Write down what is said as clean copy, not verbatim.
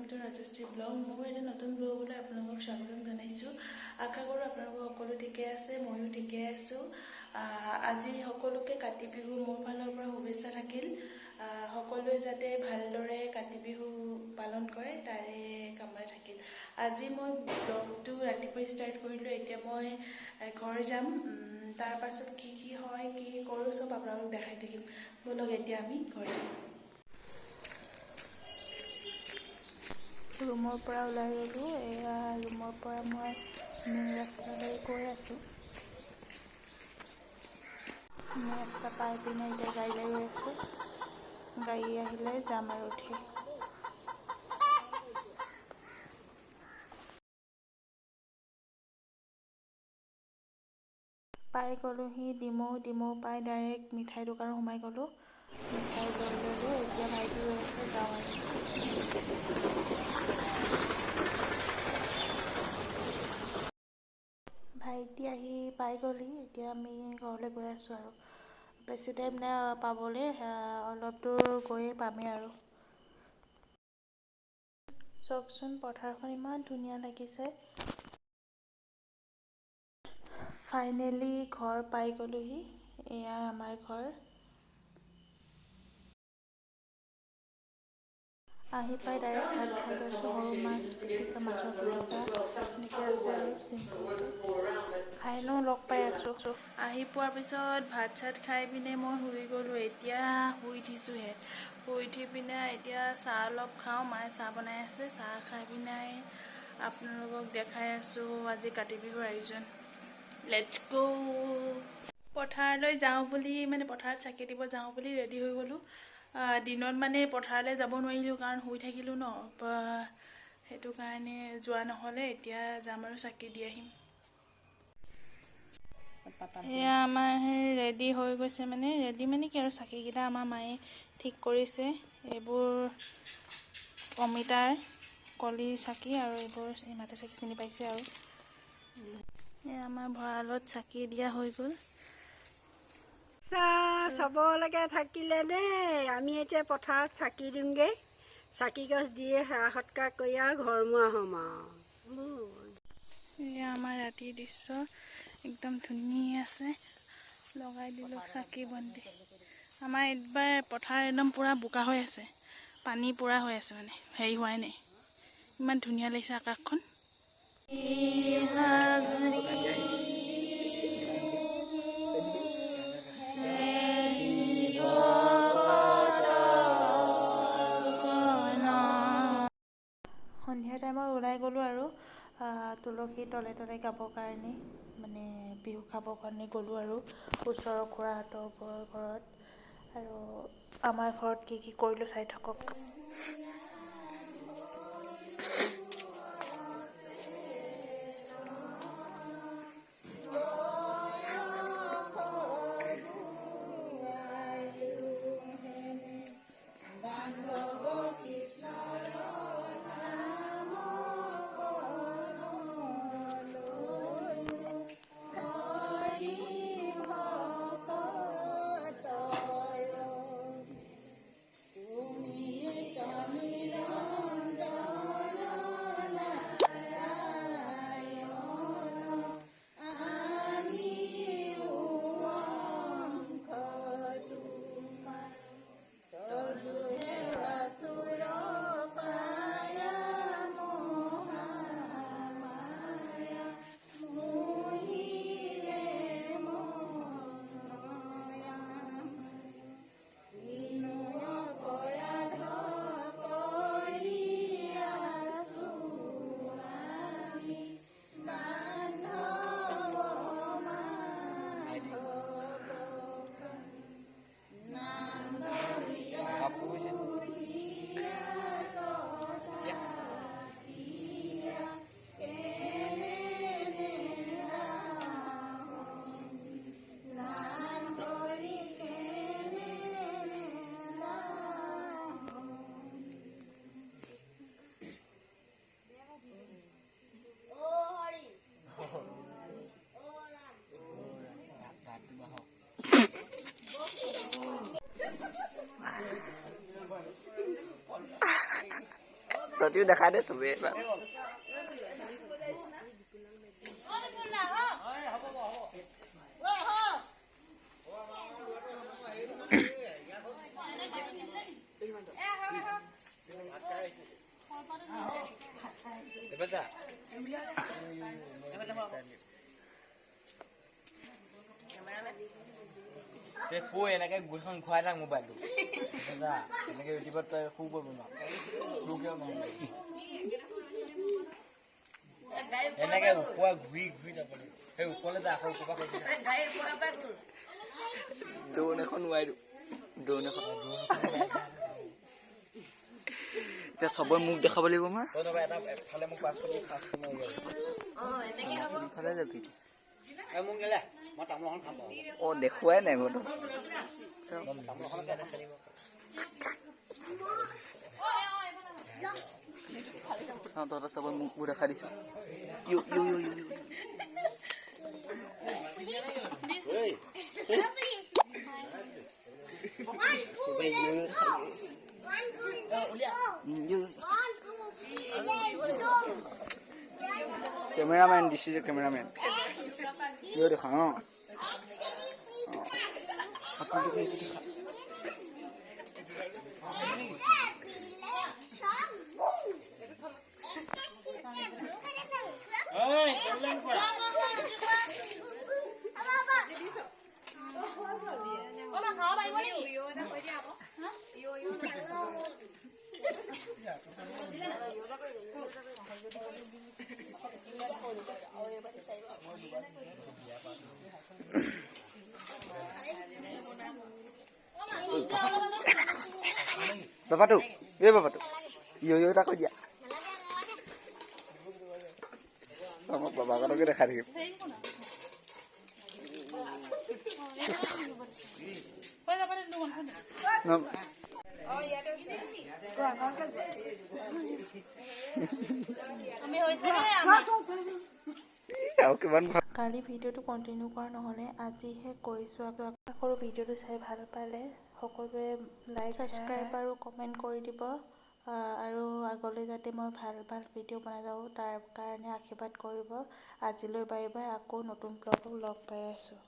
Two Rajashree blog. মোৰ এটা নতুন ব্লগলৈ আপোনালোকক স্বাগতম জনাইছোঁ। আশা কৰোঁ আপোনালোক সকলো ঠিকে আছে, ময়ো ঠিকে আছোঁ। আজি সকলোকে কাতি বিহুৰ মোৰ ফালৰ পৰা শুভেচ্ছা থাকিল। সকলোৱে যাতে ভালদৰে কাতি বিহু পালন কৰে তাৰে কামনা থাকিল। আজি মই ব্লগটো ৰাতিপুৱা ষ্টাৰ্ট কৰিলোঁ। এতিয়া মই ঘৰ যাম। তাৰ পাছত কি হয় কি কৰোঁ চব আপোনালোকক দেখাই থাকিম। ব'লক এতিয়া আমি ঘৰ যাম। ৰুমৰ পৰা ওলাই গ'লোঁ। এয়া ৰুমৰ পৰা মই মেইন ৰাস্তালৈ গৈ আছোঁ। মেইন ৰাস্তা পাই পিনে এতিয়া গাড়ীলৈ গৈ আছোঁ। গাড়ী আহিলে যাম আৰু উঠি। পাই গ'লোহি ডিমৌ পাই ডাইৰেক্ট মিঠাই দোকানত সোমাই গ'লোঁ। মিঠাই লৈ ল'লোঁ। এতিয়া ভাইটি ৰৈ আছে, যাওঁ আৰু। ভাইটি আহি পাই গ'লহি। এতিয়া আমি ঘৰলৈ গৈ আছোঁ আৰু। বেছি টাইম নাই পাবলৈ, অলপ দূৰ গৈয়ে পামেই আৰু। চাওকচোন পথাৰখন ইমান ধুনীয়া লাগিছে। ফাইনেলি ঘৰ পাই গ'লোহি। এয়া আমাৰ ঘৰ। আহি পাই ডাইৰেক্ট ভাত খাই লৈছোঁ। সৰু মাছ পিটিকা, মাছৰ পিটিকা এনেকৈ আছে আৰু চিম্পুলকৈ খাই লওঁ, লগ পাই আছোঁ। আহি পোৱাৰ পিছত ভাত চাত খাই পিনে মই শুই গ'লোঁ। এতিয়া শুই উঠিছোঁহে। শুই উঠি পিনে এতিয়া চাহ অলপ খাওঁ। মায়ে চাহ বনাই আছে। চাহ খাই পিনে আপোনালোকক দেখাই আছোঁ আজি কাতি বিহুৰ আয়োজন। লেটছ গ'। পথাৰলৈ যাওঁ বুলি পথাৰত চাকি দিব যাওঁ বুলি ৰেডি হৈ গ'লোঁ। দিনত পথাৰলৈ যাব নোৱাৰিলোঁ কাৰণ শুই থাকিলোঁ ন। সেইটো কাৰণে যোৱা নহ'লে। এতিয়া যাম আৰু চাকি দি আহিম। এয়া আমাৰ ৰেডি হৈ গৈছে, ৰেডি কি আৰু চাকিকেইটা আমাৰ মায়ে ঠিক কৰিছে। এইবোৰ অমিতাৰ কলি চাকি আৰু এইবোৰ মাটি চাকি চিনি পাইছে আৰু। এয়া আমাৰ ভঁৰালত চাকি দিয়া হৈ গ'ল। চবলৈকে থাকিলে দেই। আমি এতিয়া পথাৰত চাকি দিমগৈ। চাকি গছ দিয়ে সেৱা সৎকাৰ কৰি আৰু ঘৰমুৱা হ'ম আৰু। এয়া আমাৰ ৰাতিৰ দৃশ্য, একদম ধুনীয়া আছে। লগাই দিলোঁ চাকি বন্তি। আমাৰ এইবাৰ পথাৰ একদম পূৰা বোকা হৈ আছে। পানী পূৰা হৈ আছে, হেৰি হোৱাই নাই। ইমান ধুনীয়া লাগিছে আকাশখন। সন্ধিয়া টাইমত ওলাই গ'লোঁ আৰু তুলসী তলে তলে গাবৰ কাৰণে, বিহু খাবৰ কাৰণে গ'লোঁ আৰু ওচৰৰ খুৰাহঁতৰ ঘৰত। আৰু আমাৰ ঘৰত কি কৰিলোঁ চাই থাকক। তইও দেখাই দে চবেই এবাৰ কৈ এনেকে গুলখন খুৱাই থাক মোবাইলটো এনেকে ইউটিউবত তই খুব কৰিব নোৱাৰ এনেকে ওপৰ ঘূৰি ঘূৰি যাব লাগিব সেই ওপৰলৈ যা আকৌ ওপৰ দৌন এখন নোৱাৰি দৌন এখন এতিয়া চবৰে মুখ দেখাব লাগিব মই এফালে মোক ইফালে যাবি অ দেখুৱাই নাই মই তহঁতৰ চবৰে মুখবোৰ দেখাই দিছো Cameraman, this is a cameraman. Yo देखा ना Bapak tuh, iya bapak tuh, yo takut ya. Sama bapak kan udah hari. কালি ভিডিঅ'টো কণ্টিনিউ কৰা নহ'লে আজিহে কৰিছোঁ আশা কৰোঁ ভিডিঅ'টো চাই ভাল পালে সকলোৱে লাইক ছাবস্ক্ৰাইব আৰু কমেণ্ট কৰি দিব আৰু আগলৈ যাতে মই ভাল ভাল ভিডিঅ' বনাই যাওঁ তাৰ কাৰণে আশীৰ্বাদ কৰিব আজিলৈ বাই বাই আকৌ নতুন ব্লগত লগ পাই আছোঁ